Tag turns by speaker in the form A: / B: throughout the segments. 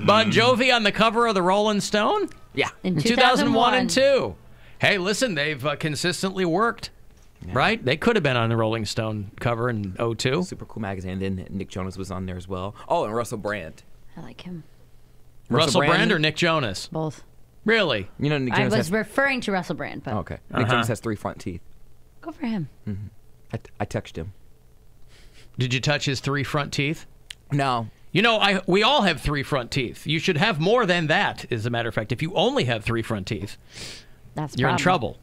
A: Bon Jovi on the cover of the Rolling Stone?
B: Yeah.
A: In 2001 and 2. Hey, listen, they've consistently worked, right? They could have been on the Rolling Stone cover in 02.
B: Super Cool Magazine. Then Nick Jonas was on there as well. Oh, and Russell Brand.
C: I like him.
A: Russell Brand or Nick Jonas?
C: Both.
A: Really?
B: You know, Nick
C: I
B: Jonas
C: was referring to Russell Brand, but
B: okay. Nick Jonas has 3 front teeth.
C: Go for him.
B: I touched him.
A: Did you touch his 3 front teeth?
B: No.
A: You know, we all have 3 front teeth. You should have more than that, as a matter of fact. If you only have 3 front teeth, you're in trouble.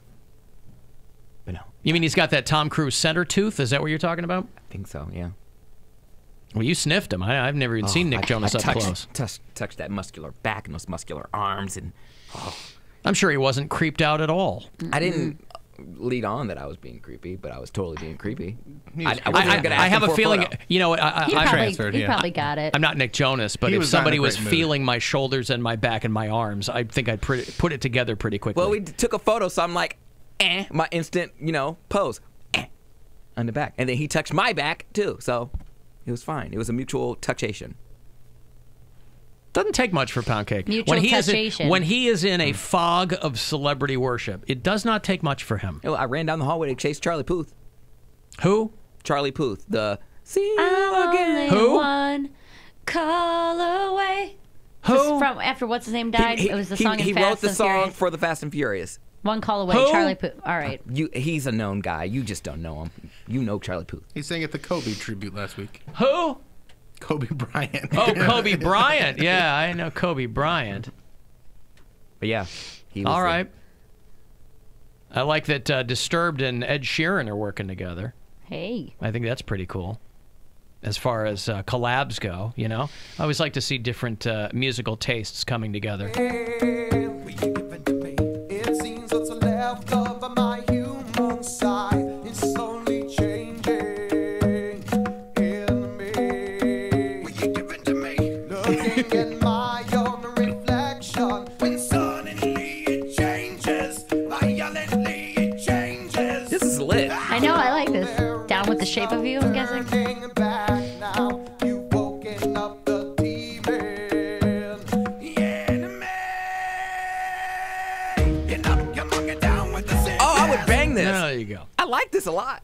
B: But no.
A: You mean he's got that Tom Cruise center tooth? Is that what you're talking about?
B: I think so, yeah.
A: Well, you sniffed him. I've never even seen Nick Jonas up close.
B: Touched that muscular back and those muscular arms. And
A: I'm sure he wasn't creeped out at all.
B: I didn't lead on that I was being creepy, but I was totally being creepy.
A: I have a feeling, you know,
C: he probably got it.
A: I'm not Nick Jonas, but if somebody was feeling my shoulders and my back and my arms, I think I'd put it together pretty quickly.
B: Well, we took a photo, so I'm like, my instant, pose, on the back. And then he touched my back, too, so it was fine. It was a mutual touchation.
A: Doesn't take much for Poundcake. When he is in a fog of celebrity worship, it does not take much for him.
B: I ran down the hallway to chase Charlie Puth.
A: Who?
B: Charlie Puth. The See You
C: I'm
B: Again.
C: Only one call away.
A: Who?
C: From after what's his name died? It was the song in
B: he
C: Fast
B: wrote the
C: and
B: song
C: Furious.
B: for the Fast and Furious.
C: One call away,
A: Who?
C: Charlie Puth. All right.
B: He's a known guy. You just don't know him. You know Charlie Puth.
D: He sang at the Kobe tribute last week.
A: Who?
D: Kobe Bryant.
A: Oh, Kobe Bryant. Yeah, I know Kobe Bryant.
B: But yeah, he was
A: all right. I like that Disturbed and Ed Sheeran are working together.
C: Hey.
A: I think that's pretty cool. As far as collabs go, you know, I always like to see different musical tastes coming together.
E: It seems what's left of my human side is slowly changing in me. Will you give it to me? Looking at my own reflection, when suddenly it changes, violently it changes.
B: This is lit.
C: I know, I like this. Down with the Shape of You, I'm guessing.
E: Turning back now, you've woken up the demon. The enemy.
B: Oh, I would bang this.
A: There you go.
B: I like this a lot.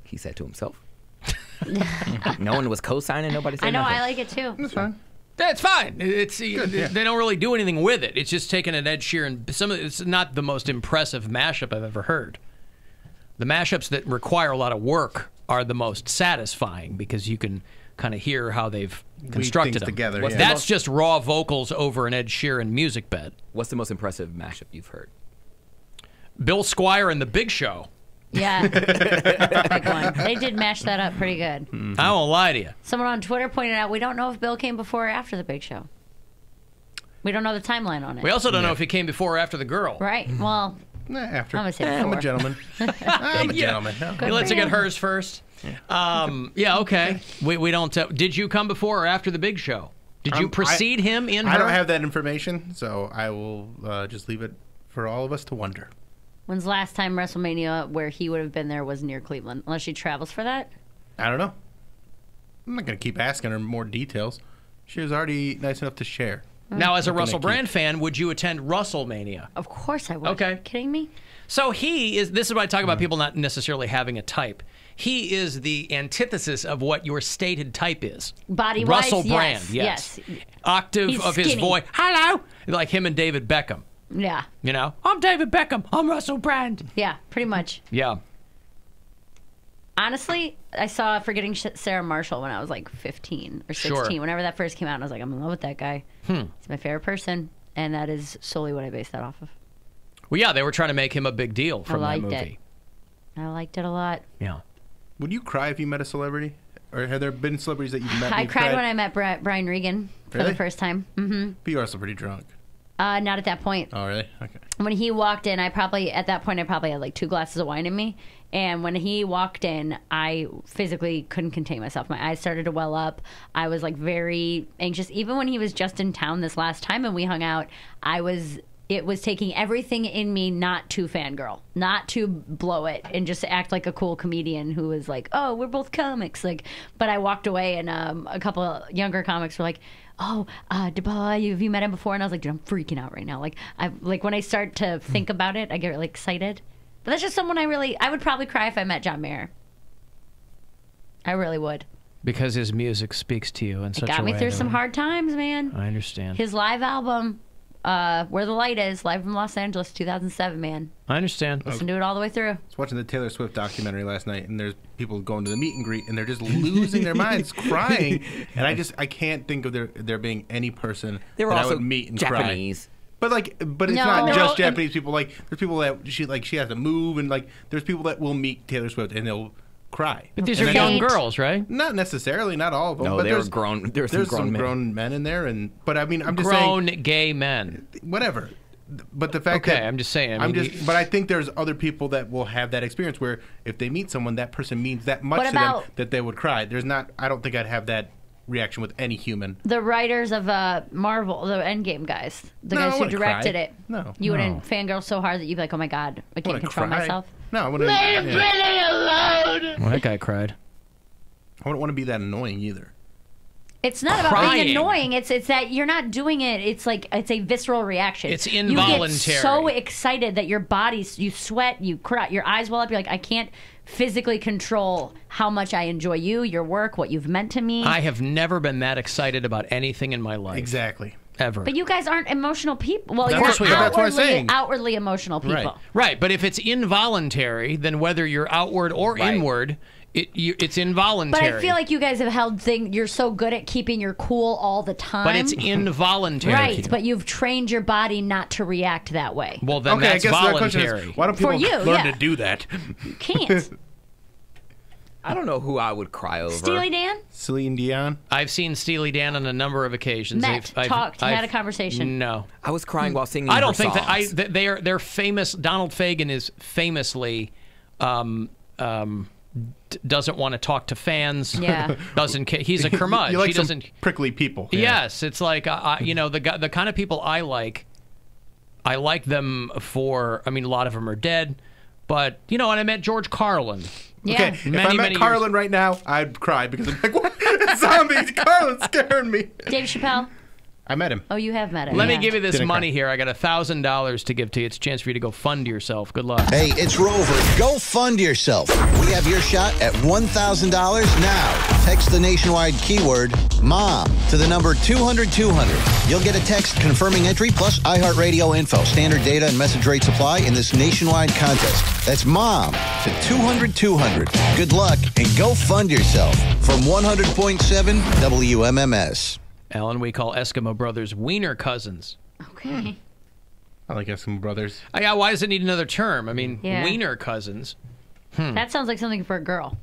B: He said to himself. No one was co-signing. Nobody said
C: I know,
B: nothing.
C: I like it too.
D: That's fine.
A: That's fine. It's
D: Good, yeah.
A: They don't really do anything with it. It's just taking an Ed Sheeran. It's not the most impressive mashup I've ever heard. The mashups that require a lot of work are the most satisfying because you can kind of hear how they've constructed
D: things
A: them.
D: together,
B: What's
D: yeah.
A: That's just raw vocals over an Ed Sheeran music bed.
B: What's the most impressive mashup you've heard?
A: Bill Squire and The Big Show.
C: Yeah. Big one. They did mash that up pretty good.
A: I won't lie to you.
C: Someone on Twitter pointed out we don't know if Bill came before or after the Big Show. We don't know the timeline on it.
A: We also don't know if he came before or after the girl.
C: Right. Well,
D: Nah, after.
C: I'm gonna say
D: I'm a
C: before.
D: gentleman. I'm a gentleman.
A: He lets her get hers first. Yeah, okay. We don't. Did you come before or after the Big Show? Did you precede him in her?
D: I don't have that information, so I will just leave it for all of us to wonder.
C: when's the last time WrestleMania where he would have been there was near Cleveland? Unless she travels for that?
D: I don't know. I'm not going to keep asking her more details. She was already nice enough to share.
A: Now, as a Russell Brand fan, would you attend WrestleMania?
C: Of course I would.
A: Okay.
C: Are you kidding me?
A: So he is, this is what I talk about people not necessarily having a type. He is the antithesis of what your stated type is.
C: Body-wise,
A: Russell Brand,
C: yes.
A: Octave
C: He's
A: of his
C: skinny.
A: voice. Hello! Like him and David Beckham.
C: Yeah.
A: You know? I'm David Beckham. I'm Russell Brand.
C: Yeah, pretty much.
A: Yeah.
C: Honestly, I saw Forgetting Sarah Marshall when I was like 15 or 16.
A: Sure.
C: Whenever that first came out, and I was like, I'm in love with that guy. He's my favorite person. And that is solely what I based that off of.
A: Well, yeah, they were trying to make him a big deal from that
C: liked
A: movie.
C: I liked it a lot.
A: Yeah.
D: Would you cry if you met a celebrity? Or have there been celebrities that you've met?
C: I
D: and you've
C: cried when I met Brian Regan for
D: Really?
C: the first time. Mm-hmm.
D: But you're also pretty drunk.
C: Not at that point.
D: Oh, really? Okay.
C: When he walked in, at that point I probably had like 2 glasses of wine in me. And when he walked in, I physically couldn't contain myself. My eyes started to well up. I was like very anxious. Even when he was just in town this last time and we hung out, I was it was taking everything in me not to fangirl, not to blow it and just act like a cool comedian who was like, oh, we're both comics. Like, but I walked away and a couple of younger comics were like, oh, have you met him before? And I was like, dude, I'm freaking out right now. Like when I start to think about it, I get really excited. But that's just someone I would probably cry if I met John Mayer. I really would.
A: Because his music speaks to you in such a way.
C: It got me through some hard times, man.
A: I understand.
C: His live album, Where the Light Is, live from Los Angeles, 2007, man.
A: I understand.
C: Listen to it all the way through.
D: I was watching the Taylor Swift documentary last night, and there's people going to the meet and greet, and they're just losing their minds, crying. And I can't think of there being any person
B: They were
D: that I
B: also
D: would meet and
B: Japanese.
D: cry. But it's
C: No.
D: not
C: They're
D: just
C: all-
D: Japanese people. Like there's people that she has to move, and like there's people that will meet Taylor Swift and they'll cry.
A: But these
C: And
A: are
C: then-
A: young girls, right?
D: Not necessarily, not all of them.
B: No,
D: but
B: they were
D: there's
B: grown. There were some
D: There's
B: grown
D: some
B: men.
D: grown men in there, but I mean, I'm just
A: Grown
D: saying,
A: gay men.
D: whatever. But the fact
A: Okay,
D: that
A: I'm just saying. I mean,
D: but I think there's other people that will have that experience where if they meet someone, that person means that much
C: What
D: to them
C: about-
D: that they would cry. I don't think I'd have that reaction with any human.
C: The writers of Marvel, the Endgame guys, the
D: No, I
C: guys who
D: wouldn't
C: directed
D: cry.
C: it.
D: No.
C: You wouldn't fangirl so hard that you'd be like, oh my God, I can't
D: Wouldn't
C: control
D: cry.
C: myself.
D: No, I wouldn't.
A: Well, that guy cried.
D: I wouldn't want to be that annoying either.
C: It's not about
A: Crying.
C: being annoying. It's that you're not doing it. It's like it's a visceral reaction.
A: It's
C: You
A: involuntary.
C: get so excited that your body's, you sweat, you cry, your eyes well up. You're like, I can't physically control how much I enjoy you, your work, what you've meant to me.
A: I have never been that excited about anything in my life.
D: Exactly.
A: Ever.
C: But you guys aren't emotional people. Well,
A: Of
C: you're
A: course we are.
D: That's what I'm saying.
C: outwardly emotional people.
D: Right.
A: Right, but if it's involuntary, then whether you're outward or
B: Right.
A: inward, it's
C: But
A: involuntary.
C: I feel like you guys have held you're so good at keeping your cool all the time.
A: But it's involuntary.
C: right. But you've trained your body not to react that way.
A: Well, then
D: Okay, I
A: that's
D: guess the question
A: voluntary.
D: is, why don't
C: For
D: people
C: you,
D: learn
C: yeah.
D: to do that?
C: You can't.
B: I don't know who I would cry over.
C: Steely Dan?
D: Celine Dion.
A: I've seen Steely Dan on a number of occasions.
C: Met, talked, had a conversation.
A: No.
B: I was crying while singing.
A: I don't
B: her
A: think
B: songs.
A: that they're famous. Donald Fagen is famously doesn't want to talk to fans.
C: Yeah.
A: Doesn't care. He's a curmudgeon.
D: You like
A: He
D: some
A: doesn't.
D: prickly people. Yeah.
A: Yes, it's like the kind of people I like them for. I mean, a lot of them are dead, but and I met George Carlin.
C: Yeah.
D: Okay, if I
A: Many
D: met
A: years-
D: Carlin right now, I'd cry because I'm like, what? Zombies! Carlin's scaring me.
C: Dave Chappelle?
D: I met him.
C: Oh, you have met him.
A: Let me
C: yeah.
A: give you this
D: Didn't
A: money
D: cry.
A: here. I got $1,000 to give to you. It's a chance for you to go fund yourself. Good luck.
F: Hey, it's Rover. Go fund yourself. We have your shot at $1,000 now. Text the nationwide keyword MOM to the number 200-200. You'll get a text confirming entry plus iHeartRadio info, standard data, and message rate supply in this nationwide contest. That's MOM to 200-200. Good luck and go fund yourself from 100.7 WMMS.
A: Alan, we call Eskimo brothers wiener cousins.
C: Okay.
D: I like Eskimo Brothers.
A: Yeah, why does it need another term? I mean,
C: Yeah.
A: wiener cousins.
C: That sounds like something for a girl.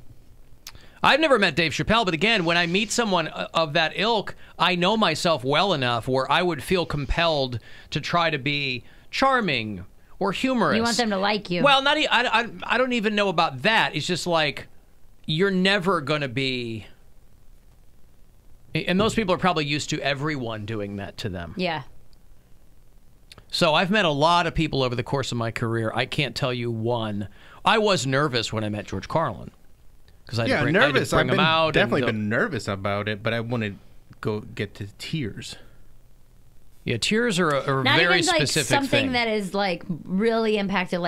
A: I've never met Dave Chappelle, but again, when I meet someone of that ilk, I know myself well enough where I would feel compelled to try to be charming or humorous.
C: You want them to like you.
A: Well, I don't even know about that. It's just like you're never going to be. And those people are probably used to everyone doing that to them.
C: Yeah.
A: So I've met a lot of people over the course of my career. I can't tell you one. I was nervous when I met George Carlin because I had to bring
D: nervous.
A: him out.
D: Definitely
A: and,
D: been nervous about it, but I want to go get to tears.
A: Yeah, tears are a
C: Not
A: very
C: even like
A: specific
C: something
A: thing.
C: that is like really impacted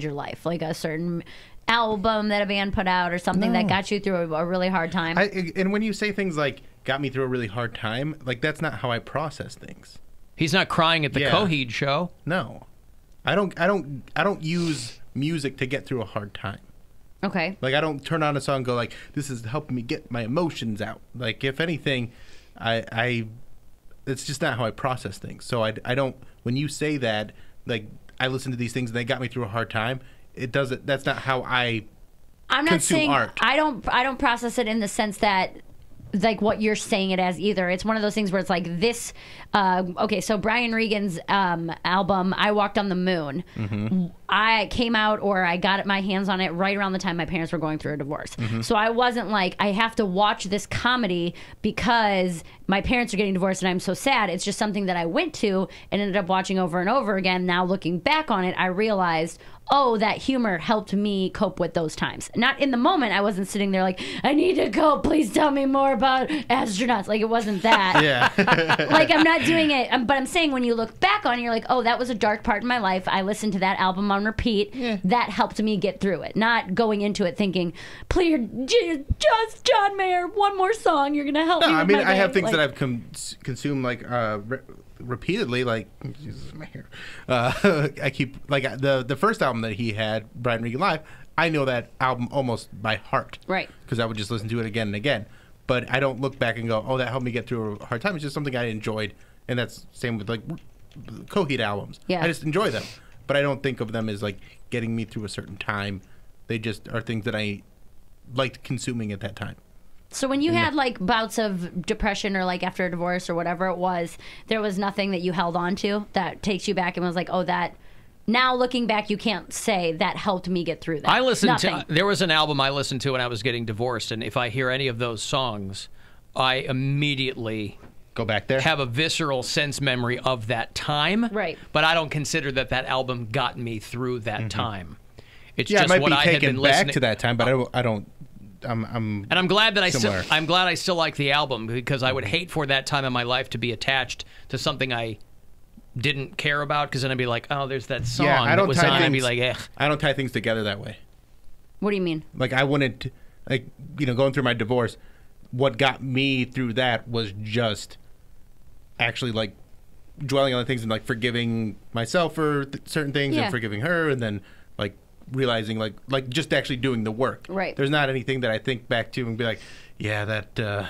C: your life, like a certain album that a band put out or something that got you through a really hard time.
D: And when you say things like "got me through a really hard time," like that's not how I process things.
A: He's not crying at the
D: Yeah.
A: Coheed show.
D: No, I don't use music to get through a hard time.
C: Okay.
D: Like I don't turn on a song and go like, "This is helping me get my emotions out." Like if anything, I it's just not how I process things. So I don't. When you say that, like I listen to these things and they got me through a hard time. It doesn't. That's not how I'm not consume
C: saying
D: art.
C: I don't process it in the sense that like what you're saying it as either. It's one of those things where it's like this. Okay, so Brian Regan's album "I Walked on the Moon."
D: Mm-hmm.
C: I came out or I got my hands on it right around the time my parents were going through a divorce. So I wasn't like, I have to watch this comedy because my parents are getting divorced and I'm so sad. It's just something that I went to and ended up watching over and over again. Now looking back on it, I realized, oh, that humor helped me cope with those times. Not in the moment. I wasn't sitting there like, I need to cope. Please tell me more about astronauts. Like, it wasn't that.
D: Yeah.
C: Like, I'm not doing it. But I'm saying when you look back on it, you're like, oh, that was a dark part in my life. I listened to that album on repeat.
D: Yeah.
C: That helped me get through it. Not going into it thinking, please, just John Mayer, one more song. You're going to help me
D: No,
C: with
D: I mean,
C: my
D: I have
C: day.
D: things
C: Like,
D: that I've consumed like repeatedly. Like, Jesus, my hair. I keep like the first album that he had, Brian Regan Live. I know that album almost by heart,
C: Right.
D: Because I would just listen to it again and again. But I don't look back and go, "Oh, that helped me get through a hard time." It's just something I enjoyed, and that's same with like Coheed albums.
C: Yeah.
D: I just enjoy them, but I don't think of them as like getting me through a certain time. They just are things that I liked consuming at that time.
C: So when you had like bouts of depression or like after a divorce or whatever it was, there was nothing that you held on to that takes you back and was like, oh, that. Now looking back, you can't say that helped me get through that.
A: I listened
C: Nothing.
A: to. There was an album I listened to when I was getting divorced, and if I hear any of those songs, I immediately
D: Go back there.
A: have a visceral sense memory of that time.
C: Right.
A: But I don't consider that album got me through that time. It's
D: Yeah,
A: just
D: it might
A: what
D: be
A: I had
D: taken
A: been
D: back
A: listening
D: to that time, but I don't. I'm
A: And I'm glad that
D: similar.
A: I'm glad I still like the album, because I would hate for that time in my life to be attached to something I didn't care about, because then I'd be like, oh, there's that song
D: Yeah, I
A: that
D: don't
A: was
D: tie
A: on. I'd be
D: things-
A: like, eh.
D: I don't tie things together that way.
C: What do you mean?
D: Like I wouldn't, like, you know, going through my divorce, what got me through that was just actually like dwelling on the things and like forgiving myself for certain things
C: Yeah.
D: and forgiving her, and then like realizing like just actually doing the work.
C: Right.
D: There's not anything that I think back to and be like, yeah, that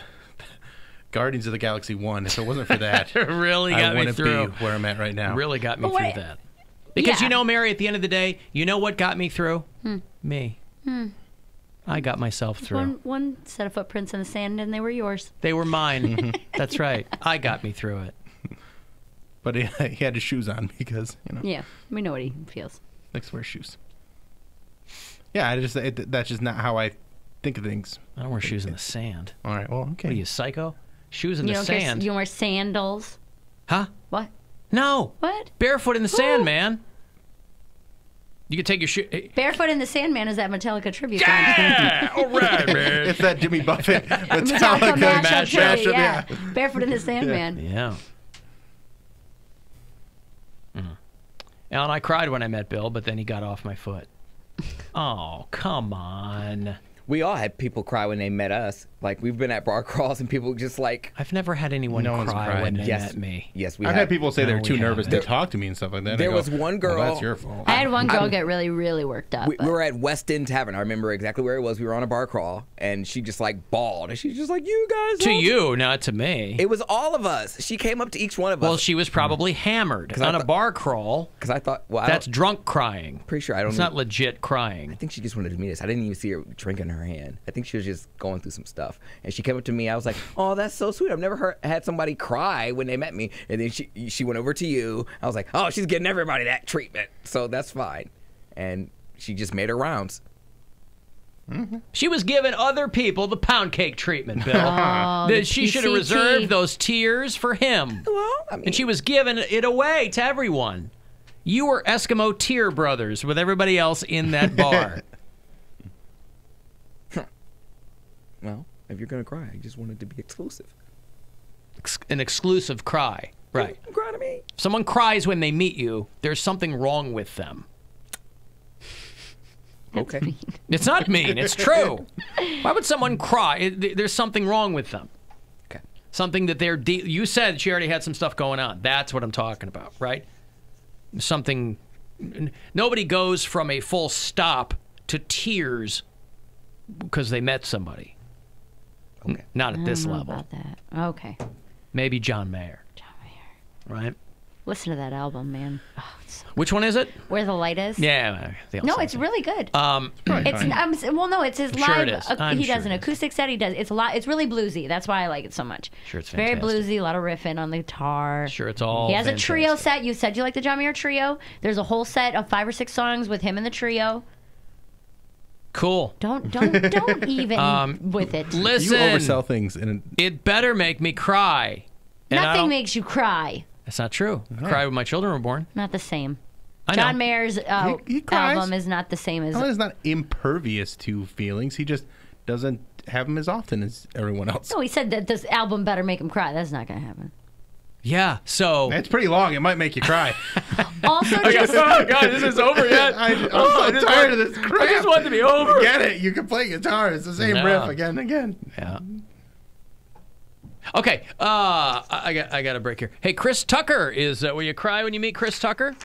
D: Guardians of the Galaxy won. If it wasn't for that,
A: Really
D: I
A: got me
D: wouldn't
A: through.
D: be where I'm at right now.
A: Really got me
C: But what-
A: through that. Because
C: Yeah.
A: you know, Mary, at the end of the day, you know what got me through? Me. I got myself through.
C: One set of footprints in the sand, and they were yours.
A: They were mine. That's right. I got me through it.
D: But he had his shoes on because, you know,
C: Yeah, we know what he feels.
D: likes to wear shoes. Yeah, that's just not how I think of things.
A: I don't wear shoes in the sand.
D: All right, well, okay.
A: What are you, psycho? Shoes in
C: You
A: the
C: don't
A: sand?
C: you don't wear sandals.
A: Huh?
C: What?
A: No.
C: What?
A: Barefoot in the sand, man. You can take your shoe.
C: Barefoot in the Sandman is that Metallica tribute
A: Yeah! All right, man.
D: It's that Jimmy Buffett
C: band.
D: Metallica
C: Metallica
A: mashup,
C: tribute, yeah. Barefoot in the Sandman.
A: Yeah. Alan, I cried when I met Bill, but then he got off my foot. Oh, come on.
B: We all had people cry when they met us. Like, we've been at bar crawls and people just like,
A: I've never had anyone
D: No one's
A: cry
D: cried.
A: when they
B: yes,
A: met me.
B: yes, we
D: I've
B: have.
D: had people say
A: No,
D: they're
A: we
D: too nervous to
A: haven't.
D: talk to me and stuff like that. and I
B: There
D: go,
B: was one girl-
D: Well, that's your fault.
C: I had one girl get really, really worked up.
B: We were at West End Tavern. I remember exactly where it was. We were on a bar crawl, and she just like bawled, and she's just like, "You guys."
A: To
B: help."
A: you, not to me.
B: It was all of us. She came up to each one of
A: Well,
B: us.
A: she was probably hammered
B: I
A: on a
B: thought-
A: bar crawl.
B: Because I thought, well,
A: That's drunk crying.
B: pretty sure I don't.
A: It's not legit crying.
B: I think she just wanted to meet us. I didn't even see her drink in her hand. I think she was just going through some stuff. And she came up to me. I was like, "Oh, that's so sweet. I've never had somebody cry when they met me." And then she went over to you. I was like, "Oh, she's getting everybody that treatment, so that's fine." And she just made her rounds.
A: She was giving other people the pound cake treatment, Bill.
C: Oh,
A: That
C: the
A: she should have
C: PCT.
A: reserved those tears for him.
B: Well, I mean,
A: And she was giving it away to everyone. You were Eskimo Tear Brothers with everybody else in that bar.
B: well, if you're gonna cry, I just wanted to be exclusive.
A: An exclusive cry. Right.
B: Cry to me.
A: If someone cries when they meet you, there's something wrong with them.
B: Okay.
A: It's not mean. It's true. Why would someone cry? There's something wrong with them.
B: Okay.
A: Something that they're... you said she already had some stuff going on. That's what I'm talking about, right? Something... Nobody goes from a full stop to tears because they met somebody. Not at this
C: I don't know
A: level.
C: about that. Okay.
A: Maybe John Mayer,
C: John Mayer.
A: right?
C: Listen to that album, man. Oh, it's so
A: Which one is it?
C: Where the Light Is.
A: Yeah. they all
C: No,
A: sound
C: it's
A: the same.
C: really good.
D: It's
C: well, no, it's his
A: I'm
C: live.
A: sure it is. I'm
C: He
A: sure
C: does an
A: it is.
C: acoustic set. He does. It's a lot. It's really bluesy. That's why I like it so much.
A: Sure, it's
C: very
A: fantastic.
C: bluesy. A lot of riffing on the guitar.
A: Sure, it's all
C: He has a trio
A: fantastic.
C: set. You said you like the John Mayer trio. There's a whole set of 5 or 6 songs with him and the trio.
A: Cool.
C: Don't even with it.
D: You
A: Listen,
D: oversell things, and
A: it better make me cry. And I
C: Nothing
A: don't-
C: makes you cry.
A: That's not true. I cried when my children were born.
C: Not the same.
A: I know.
C: John Mayer's
D: He cries.
C: album is not the same as.
D: Alan's not impervious to feelings. He just doesn't have them as often as everyone else.
C: No, he said that this album better make him cry. That's not going to happen.
A: Yeah. So.
D: It's pretty long. It might make you cry.
C: Also,
A: Oh,
C: just
A: God, this is over yet.
D: I'm so tired of this crap.
A: I just want it to be over.
D: Get it? You can play guitar. It's the same
A: No.
D: riff again and again.
A: Yeah. Okay. I got a break here. Hey, Chris Tucker is. Will you cry when you meet Chris Tucker?